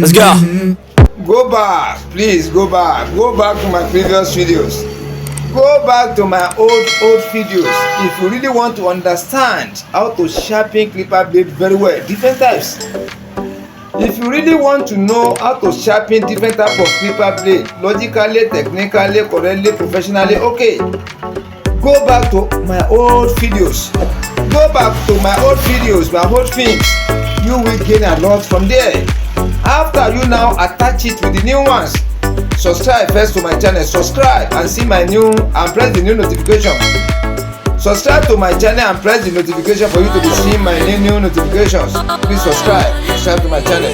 Let's go. Go back, please go back to my previous videos. Go back to my old videos if you really want to understand how to sharpen clipper blade very well, different types. If you really want to know how to sharpen different type of clipper blade logically, technically, correctly, professionally, okay, go back to my old videos. Go back to my old videos, my old films. You will gain a lot from there. After you now attach it with the new ones, subscribe first to my channel, subscribe and see my new and press the new notification. Subscribe to my channel and press the notification for you to be seeing my new notifications. Please subscribe to my channel.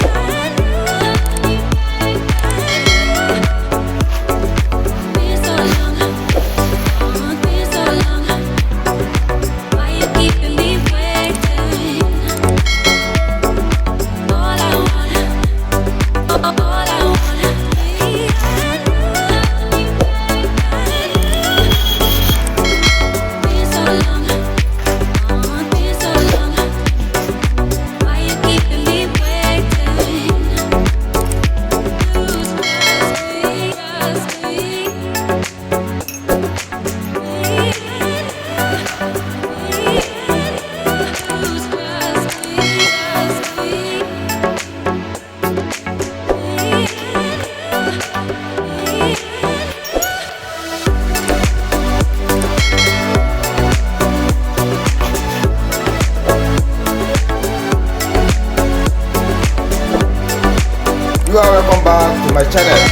You are welcome back to my channel.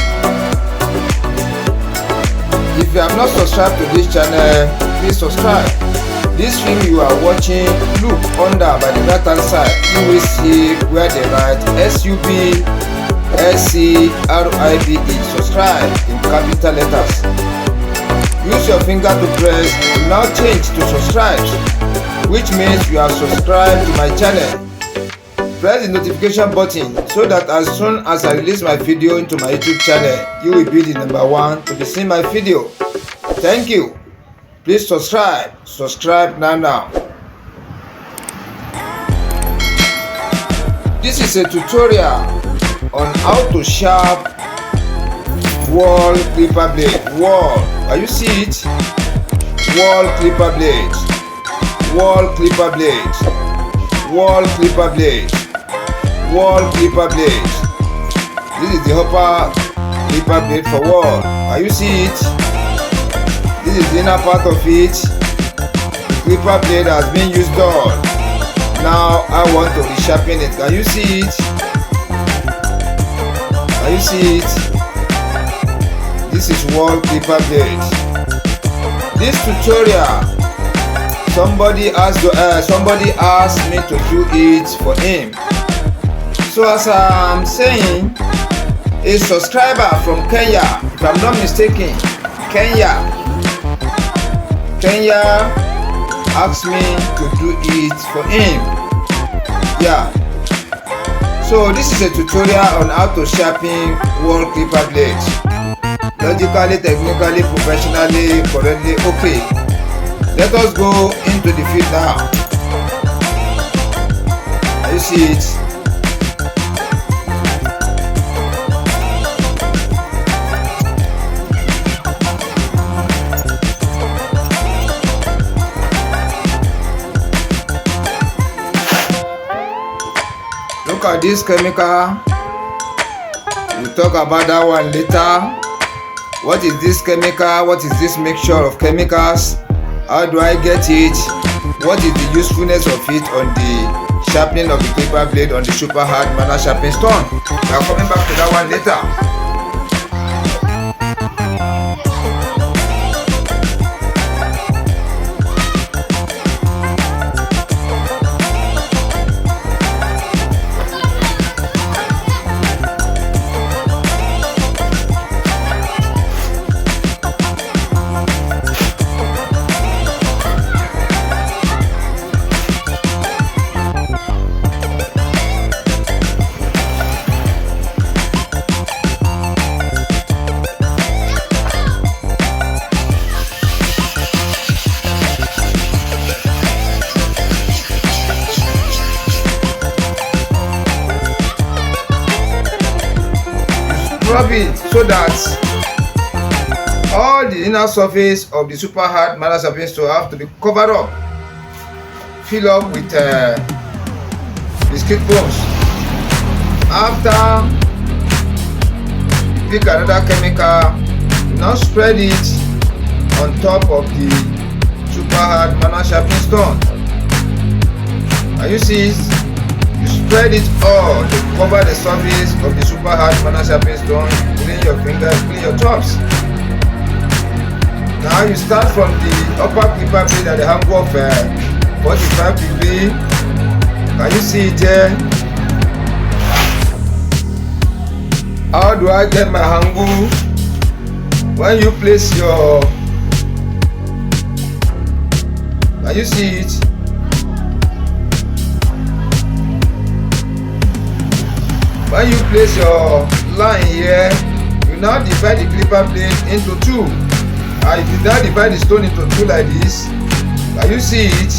If you have not subscribed to this channel, please subscribe. This film you are watching, look under by the right hand side, you will see where they write SUB SCRIBE, subscribe in capital letters. Use your finger to press, you now change to subscribe, which means you have subscribed to my channel. Press the notification button so that as soon as I release my video into my YouTube channel, you will be the number one to be seeing my video. Thank you. Please subscribe now. This is a tutorial on how to sharp WAHL clipper blade. WAHL, can you see it? WAHL clipper blade. WAHL clipper blade. WAHL clipper blade. WAHL clipper blade. This is the upper clipper blade for WAHL. Can you see it? This is the inner part of it. The clipper blade has been used all. Now I want to resharpen it. Can you see it? Can you see it? This is WAHL clipper blade. This tutorial, somebody asked me to do it for him. So as I'm saying, a subscriber from Kenya, if I'm not mistaken, Kenya asked me to do it for him. Yeah. So this is a tutorial on how to sharpen WAHL clipper blades. Logically, technically, professionally, correctly, okay. Let us go into the field now. Can you see it? Look at this chemical. We'll talk about that one later. What is this chemical? What is this mixture of chemicals? How do I get it? What is the usefulness of it on the sharpening of the clipper blade on the super hard manual sharpening stone? We are coming back to that one later. of it so that all the inner surface of the super hard manual sharpening stone have to be covered up, fill up with biscuit bones. After you pick another chemical, you now spread it on top of the super hard manual sharpening stone. And you see, you spread it all to cover the surface of the super hard manual sharpening stone. Clean your fingers, clean your tops. Now you start from the upper clipper blade at the angle of 45 degrees. Can you see it here? How do I get my angle? When you place your, can you see it? When you place your line here, you now divide the clipper blade into two. And you now divide the stone into two like this. Can you see it?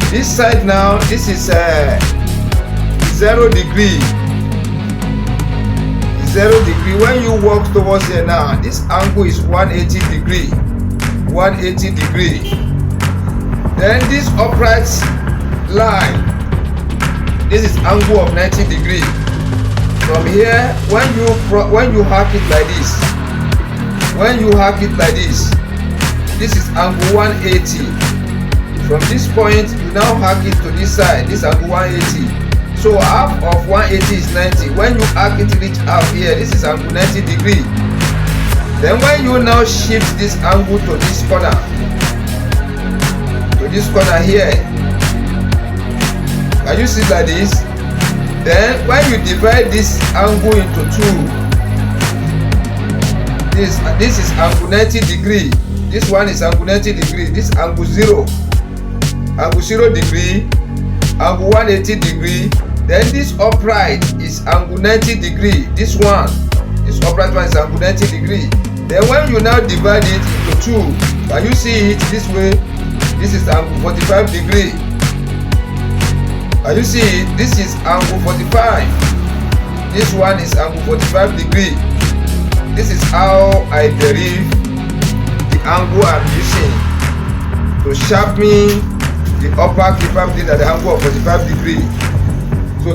This side now, this is 0 degree. 0 degree. When you walk towards here now, this angle is 180 degree. 180 degree. Then this upright line, this is angle of 90 degree. From here, when you hack it like this, this is angle 180. From this point, you now hack it to this side. This angle 180. So half of 180 is 90. When you hack it reach half here, this is angle 90 degree. Then when you now shift this angle to this corner, here, can you see like this? Then when you divide this angle into two, this is angle 90 degree. This one is angle 90 degree. This angle 0 degree, angle 180 degree. Then this upright is angle 90 degree. This upright one is angle 90 degree. Then when you now divide it into two, can you see it this way? This is angle 45 degree. Can you see it? This is angle 45. This one is angle 45 degree. This is how I derive the angle I'm using to sharpen the upper clipper blade at the angle of 45 degree. So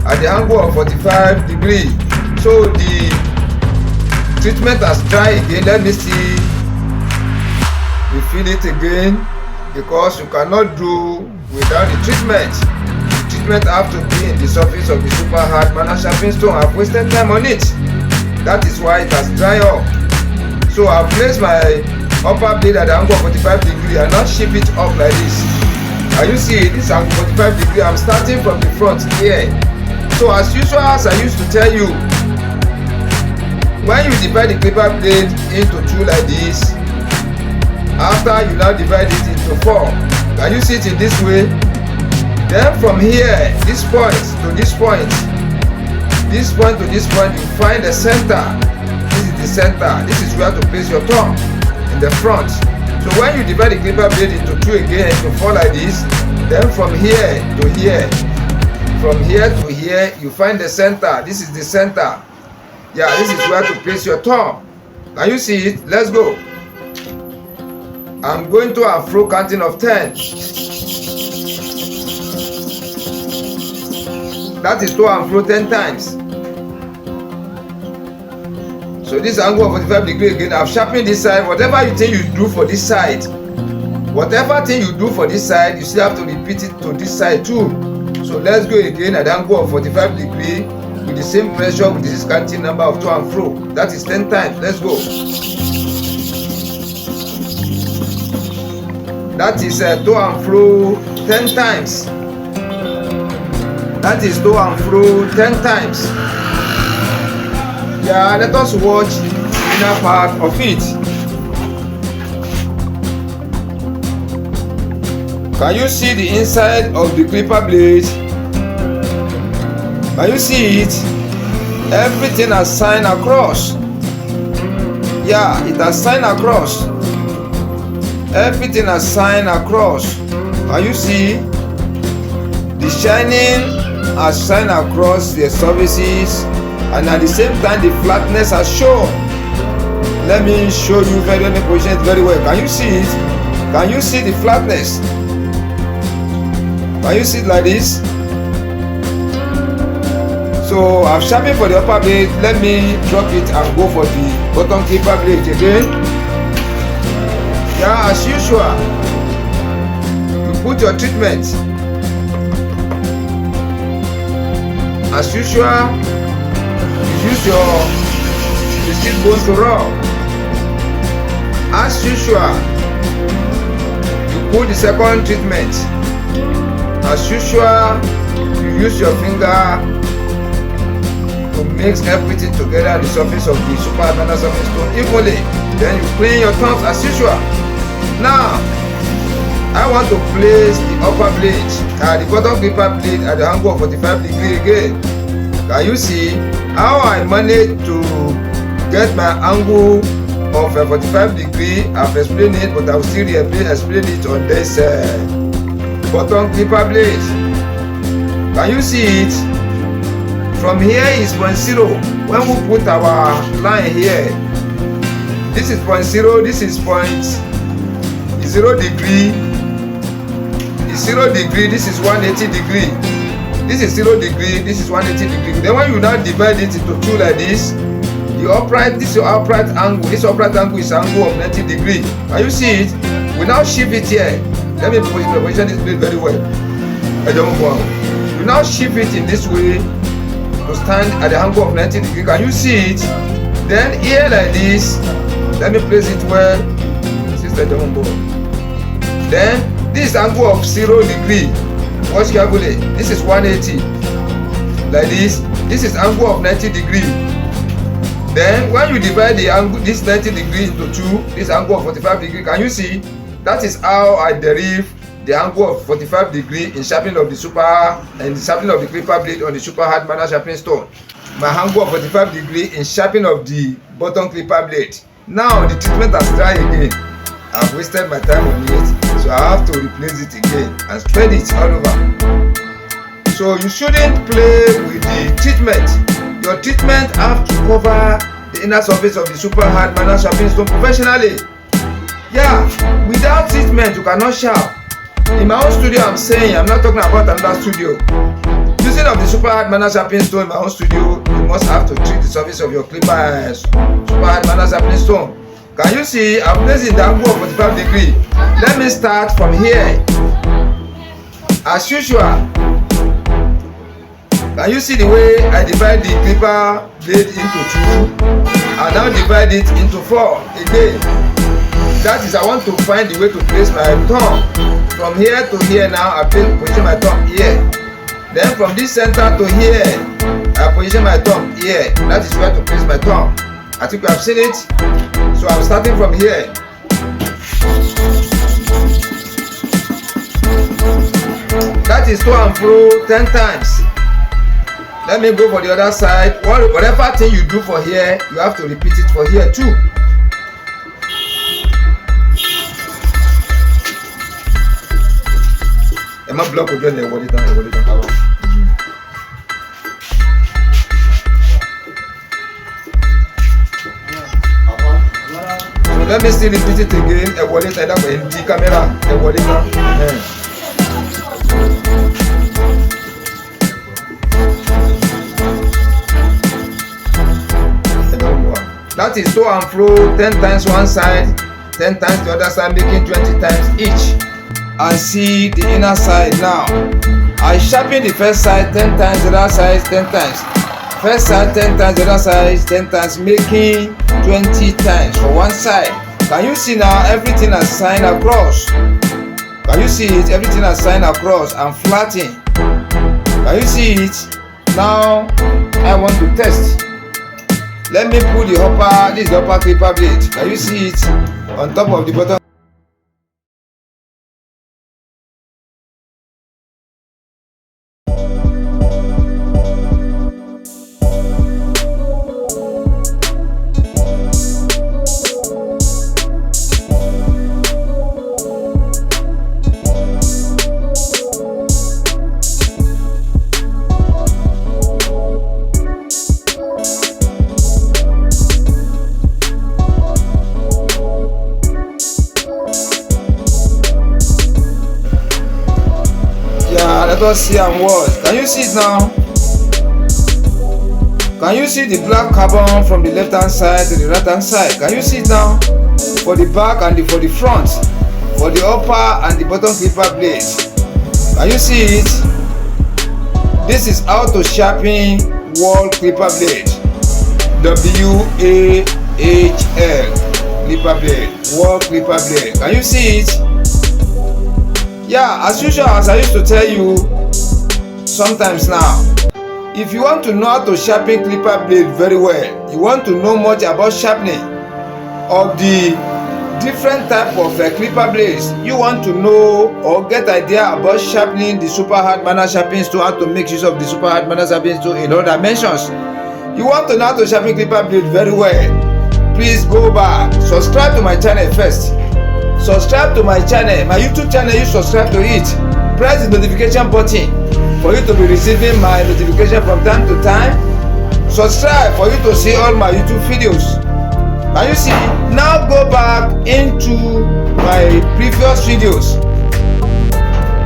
at the angle of 45 degree. So the treatment has dry again. Let me see. Refill it again, because you cannot do without the treatment. The treatment have to be in the surface of the super hard manual sharpening stone. I've wasted time on it. That is why it has dried up. So I've placed my upper blade at the angle of 45 degree and not shift it up like this. Can you see this angle 45 degree? I'm starting from the front here. So as usual, as I used to tell you, when you divide the clipper blade into two like this, after you now divide it into four, can you see it in this way? Then from here, this point to this point, this point to this point, you find the center. This is the center. This is where to place your thumb in the front. So when you divide the clipper blade into two again, to fall like this, then from here to here, you find the center. This is the center. Yeah, this is where to place your thumb. Can you see it? Let's go. I'm going to a fro counting of 10. That is to and fro 10 times. So this angle of 45 degree again. I've sharpened this side. Whatever you think you do for this side, you still have to repeat it to this side too. So let's go again at the angle of 45 degree with the same pressure with this counting number of to and fro. That is 10 times. Let's go. That is to and fro 10 times. That is to and fro 10 times. Yeah, let us watch the inner part of it. Can you see the inside of the clipper blade? Can you see it? Everything has signed across. Yeah, it has signed across. Everything has signed across. Can you see? The shining has signed across the surfaces and at the same time the flatness are shown. Let me show you let me position it very well. Can you see it? Can you see the flatness? Can you see it like this? So I've sharpened for the upper blade. Let me drop it and go for the bottom clipper blade again. Yeah, as usual, you put your treatment. As usual, you use your seed bone to rub. As usual, you put the second treatment. As usual, you use your finger to mix everything together at the surface of the super hard surface stone equally. Then you clean your tongues as usual. Now, I want to place the upper blade at the bottom clipper blade at the angle of 45 degrees again. Can you see how I managed to get my angle of 45 degrees? I've explained it, but I will still explain it on this bottom clipper blade. Can you see it? From here is 0. When we put our line here, this is 0, this is 0 degree, is 0 degree, this is 180 degree, this is 0 degree, this is 180 degree. Then when you now divide it into two like this, the upright, this is your upright angle, this upright angle is angle of 90 degree. Can you see it? We now shift it here. Let me position this blade very well. I don't want. You now shift it in this way to stand at the angle of 90 degree. Can you see it? Then here like this, let me place it well. Sister Jumbo. Then this angle of 0 degree. Watch carefully. This is 180. Like this. This is angle of 90 degree. Then when you divide the angle, this 90 degree into 2, this angle of 45 degree. Can you see? That is how I derive the angle of 45 degree in sharpening of the super and the sharpening of the clipper blade on the super hard manual sharpening stone. My angle of 45 degree in sharpening of the bottom clipper blade. Now the treatment has dry again. I've wasted my time on it, so I have to replace it again and spread it all over. So you shouldn't play with the treatment. Your treatment have to cover the inner surface of the super hard manual sharpening stone professionally. Yeah, without treatment you cannot sharp. In my own studio, I'm saying, I'm not talking about another studio. Using of the super hard manual sharpening stone in my own studio, you must have to treat the surface of your clipper super hard manual sharpening stone. Can you see? I'm placing the angle of 45 degree. Let me start from here. As usual. Can you see the way I divide the clipper blade into 2 and now divide it into 4 again? That is, I want to find the way to place my thumb. From here to here now, I position my thumb here. Then from this center to here, I position my thumb here. That is where to place my thumb. I think we have seen it. So I'm starting from here. That is to and fro 10 times. Let me go for the other side. Whatever thing you do for here, you have to repeat it for here too. Am I block again? So let me still repeat it again. A wallet like that for empty camera. A wallet. That is to and fro 10 times one side, 10 times the other side, making 20 times each. And see the inner side now. I sharpen the first side 10 times, the other side 10 times. First side 10 times, the other side 10 times, making 20 times for one side. Can you see now everything has signed across? Can you see it? Everything has signed across and flatten. Can you see it? Now I want to test. Let me put the upper, this is the upper clipper blade. Can you see it on top of the bottom? Let us see and watch. Can you see it now? Can you see the black carbon from the left hand side to the right hand side? Can you see it now? For the back and for the front, for the upper and the bottom clipper blade. Can you see it? This is how to sharpen WAHL clipper blade. WAHL clipper blade. WAHL clipper blade. Can you see it? Yeah, as usual, as I used to tell you sometimes now, if you want to know how to sharpen clipper blade very well, you want to know much about sharpening of the different type of clipper blades, you want to know or get idea about sharpening the super hard manner sharpening stone, how to make use of the super hard manner sharpening stone in all dimensions. You want to know how to sharpen clipper blade very well, please go back, subscribe to my channel first. Subscribe to my channel, my YouTube channel, you subscribe to it. Press the notification button for you to be receiving my notification from time to time. Subscribe for you to see all my YouTube videos. Can you see? Now go back into my previous videos.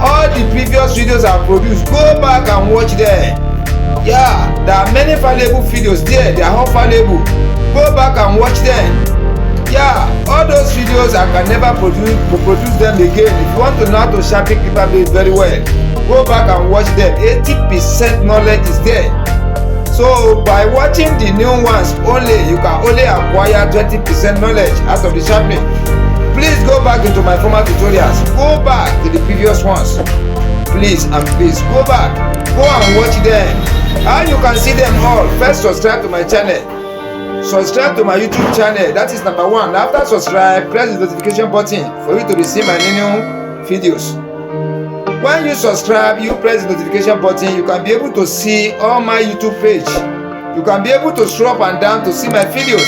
All the previous videos I've produced, go back and watch them. Yeah, there are many valuable videos there. They are all valuable. Go back and watch them. Yeah, all those videos I can never produce them again. If you want to know how to sharpen clipper blade very well, go back and watch them. 80% knowledge is there. So by watching the new ones only, you can only acquire 20% knowledge out of the sharpening. Please go back into my former tutorials. Go back to the previous ones. Please and please go back. Go and watch them. And you can see them all. First, subscribe to my channel. Subscribe to my YouTube channel. That is number one. After subscribe, press the notification button for you to receive my new videos. When you subscribe, you press the notification button, you can be able to see all my YouTube page. You can be able to scroll up and down to see my videos.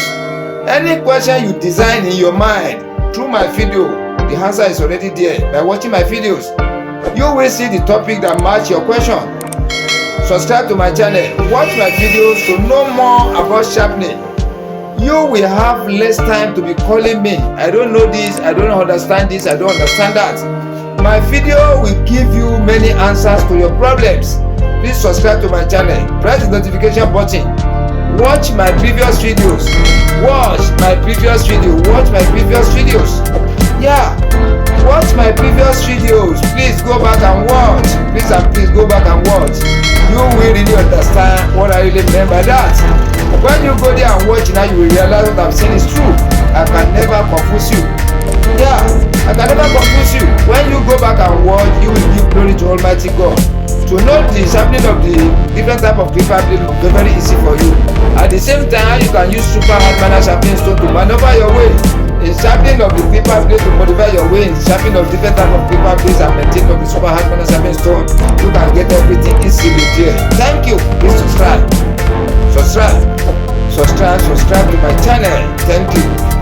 Any question you design in your mind through my video, the answer is already there. By watching my videos, you will see the topic that match your question. Subscribe to my channel. Watch my videos to know more about sharpening. You will have less time to be calling me. I don't know this, I don't understand this, I don't understand that. My video will give you many answers to your problems. Please subscribe to my channel. Press the notification button. Watch my previous videos. Watch my previous videos. Yeah, watch my previous videos. Please go back and watch. Please go back and watch. You will really understand what I really meant by that. When you go there and watch now, you will realize what I'm saying is true. I can never confuse you. Yeah, I can never confuse you. When you go back and watch, you will give glory to Almighty God. To know the sharpening of the different type of clipper blade will be very easy for you. At the same time, you can use super hard manner sharpening stone to maneuver your way. In sharpening of the clipper blade to modify your way, in sharpening of different type of clipper blades and maintain of the super hard manner sharpening stone, you can get everything easily there. Thank you. Please subscribe to my channel. Thank you.